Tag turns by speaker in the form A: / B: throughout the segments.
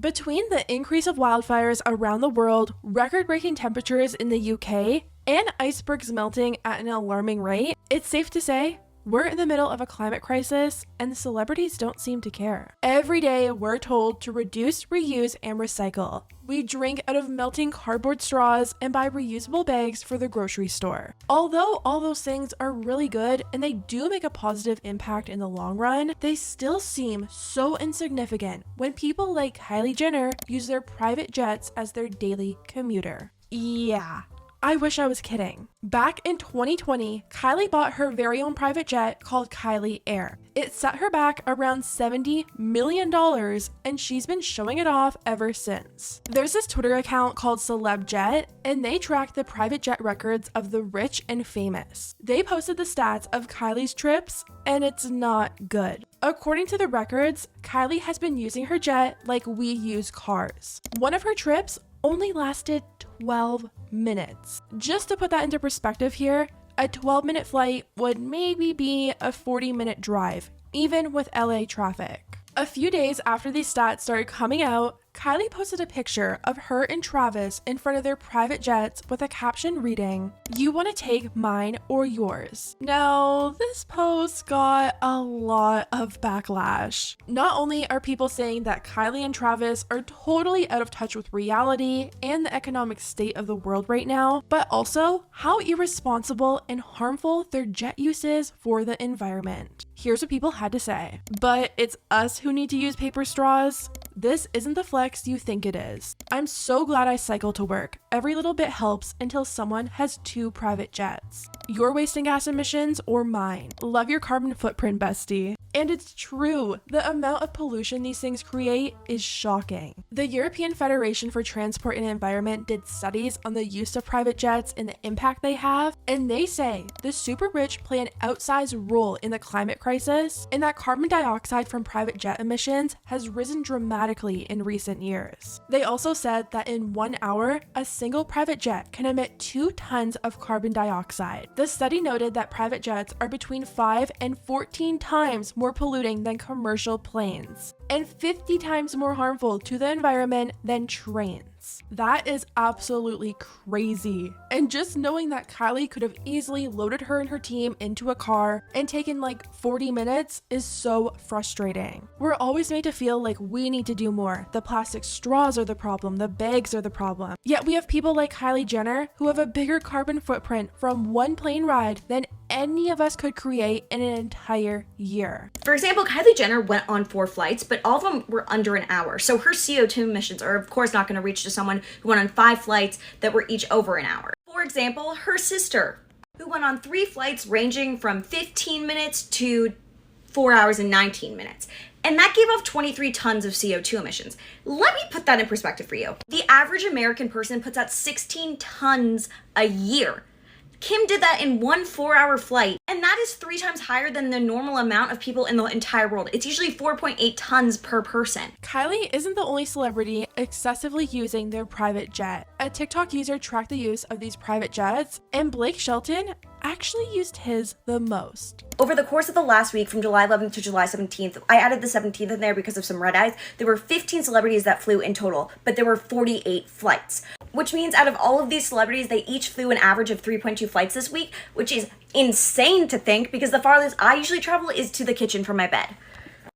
A: Between the increase of wildfires around the world, record-breaking temperatures in the UK, and icebergs melting at an alarming rate, it's safe to say we're in the middle of a climate crisis, and the celebrities don't seem to care. Every day, we're told to reduce, reuse, and recycle. We drink out of melting cardboard straws and buy reusable bags for the grocery store. Although all those things are really good and they do make a positive impact in the long run, they still seem so insignificant when people like Kylie Jenner use their private jets as their daily commuter. Yeah. I wish I was kidding. Back in 2020, Kylie bought her very own private jet called Kylie Air. It set her back around $70 million, and she's been showing it off ever since. There's this Twitter account called CelebJet, and they track the private jet records of the rich and famous. They posted the stats of Kylie's trips, and it's not good. According to the records, Kylie has been using her jet like we use cars. One of her trips only lasted 12 minutes. Just to put that into perspective here, a 12-minute flight would maybe be a 40-minute drive, even with LA traffic. A few days after these stats started coming out, Kylie posted a picture of her and Travis in front of their private jets with a caption reading, "You want to take mine or yours?" Now, this post got a lot of backlash. Not only are people saying that Kylie and Travis are totally out of touch with reality and the economic state of the world right now, but also how irresponsible and harmful their jet use is for the environment. Here's what people had to say. "But it's us who need to use paper straws. This isn't the flex you think it is. I'm so glad I cycle to work. Every little bit helps until someone has 2 private jets. You're wasting gas emissions or mine. Love your carbon footprint, bestie." And it's true. The amount of pollution these things create is shocking. The European Federation for Transport and Environment did studies on the use of private jets and the impact they have, and they say the super rich play an outsized role in the climate crisis, and that carbon dioxide from private jet emissions has risen dramatically in recent years. They also said that in 1 hour, a single private jet can emit 2 tons of carbon dioxide. The study noted that private jets are between 5 and 14 times more polluting than commercial planes, and 50 times more harmful to the environment than trains. That is absolutely crazy. And just knowing that Kylie could have easily loaded her and her team into a car and taken like 40 minutes is so frustrating. We're always made to feel like we need to do more. The plastic straws are the problem, the bags are the problem. Yet we have people like Kylie Jenner who have a bigger carbon footprint from one plane ride than any of us could create in an entire year.
B: For example, Kylie Jenner went on 4 flights, but all of them were under an hour. So her CO2 emissions are of course not going to reach to someone who went on 5 flights that were each over an hour. For example, her sister, who went on 3 flights ranging from 15 minutes to 4 hours and 19 minutes. And that gave off 23 tons of CO2 emissions. Let me put that in perspective for you. The average American person puts out 16 tons a year. Kim did that in 1 4-hour flight, and that is 3 times higher than the normal amount of people in the entire world. It's usually 4.8 tons per person.
A: Kylie isn't the only celebrity excessively using their private jet. A TikTok user tracked the use of these private jets, and Blake Shelton actually used his the most.
B: Over the course of the last week, from July 11th to July 17th, I added the 17th in there because of some red eyes. There were 15 celebrities that flew in total, but there were 48 flights. Which means out of all of these celebrities, they each flew an average of 3.2 flights this week, which is insane to think because the farthest I usually travel is to the kitchen from my bed.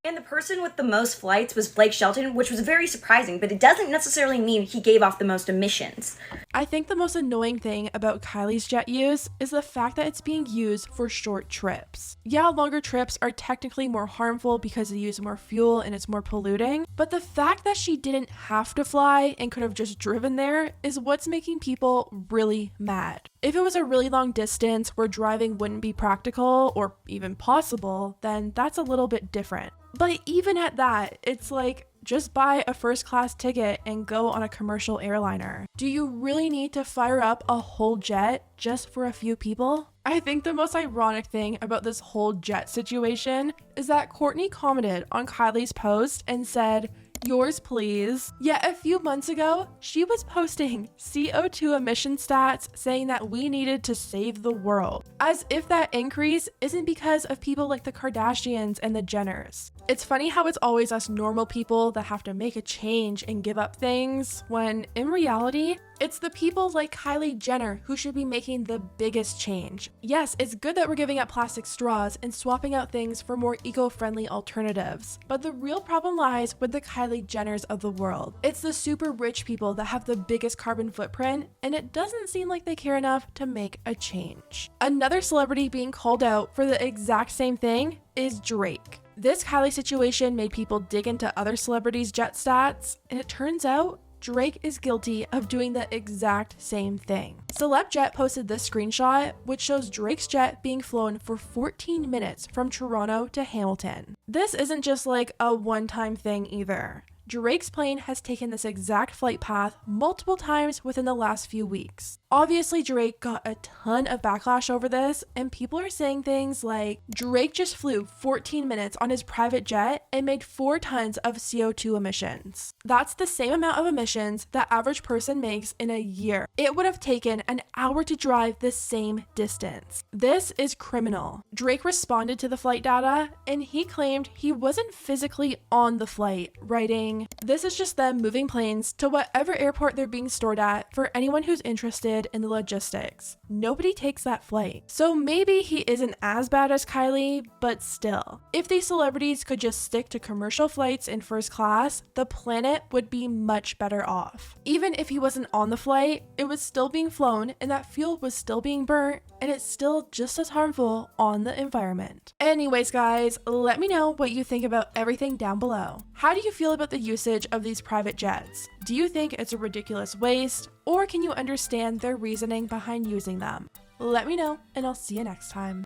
B: And the person with the most flights was Blake Shelton, which was very surprising, but it doesn't necessarily mean he gave off the most emissions.
A: I think the most annoying thing about Kylie's jet use is the fact that it's being used for short trips. Yeah, longer trips are technically more harmful because they use more fuel and it's more polluting, but the fact that she didn't have to fly and could have just driven there is what's making people really mad. If it was a really long distance where driving wouldn't be practical or even possible, then that's a little bit different. But even at that, it's like, just buy a first class ticket and go on a commercial airliner. Do you really need to fire up a whole jet just for a few people? I think the most ironic thing about this whole jet situation is that Kourtney commented on Kylie's post and said, "Yours please." Yet a few months ago, she was posting CO2 emission stats saying that we needed to save the world, as if that increase isn't because of people like the Kardashians and the Jenners. It's funny how it's always us normal people that have to make a change and give up things, when in reality, it's the people like Kylie Jenner who should be making the biggest change. Yes, it's good that we're giving up plastic straws and swapping out things for more eco-friendly alternatives, but the real problem lies with the Kylie Jenners of the world. It's the super rich people that have the biggest carbon footprint, and it doesn't seem like they care enough to make a change. Another celebrity being called out for the exact same thing is Drake. This Kylie situation made people dig into other celebrities' jet stats, and it turns out Drake is guilty of doing the exact same thing. CelebJet posted this screenshot, which shows Drake's jet being flown for 14 minutes from Toronto to Hamilton. This isn't just like a one-time thing either. Drake's plane has taken this exact flight path multiple times within the last few weeks. Obviously, Drake got a ton of backlash over this, and people are saying things like, Drake just flew 14 minutes on his private jet and made 4 tons of CO2 emissions. That's the same amount of emissions the average person makes in a year. It would have taken an hour to drive the same distance. This is criminal. Drake responded to the flight data, and he claimed he wasn't physically on the flight, writing, "This is just them moving planes to whatever airport they're being stored at for anyone who's interested in the logistics. Nobody takes that flight." So maybe he isn't as bad as Kylie, but still. If these celebrities could just stick to commercial flights in first class, the planet would be much better off. Even if he wasn't on the flight, it was still being flown and that fuel was still being burnt, and it's still just as harmful on the environment. Anyways guys, let me know what you think about everything down below. How do you feel about the usage of these private jets? Do you think it's a ridiculous waste, or can you understand their reasoning behind using them? Let me know, and I'll see you next time.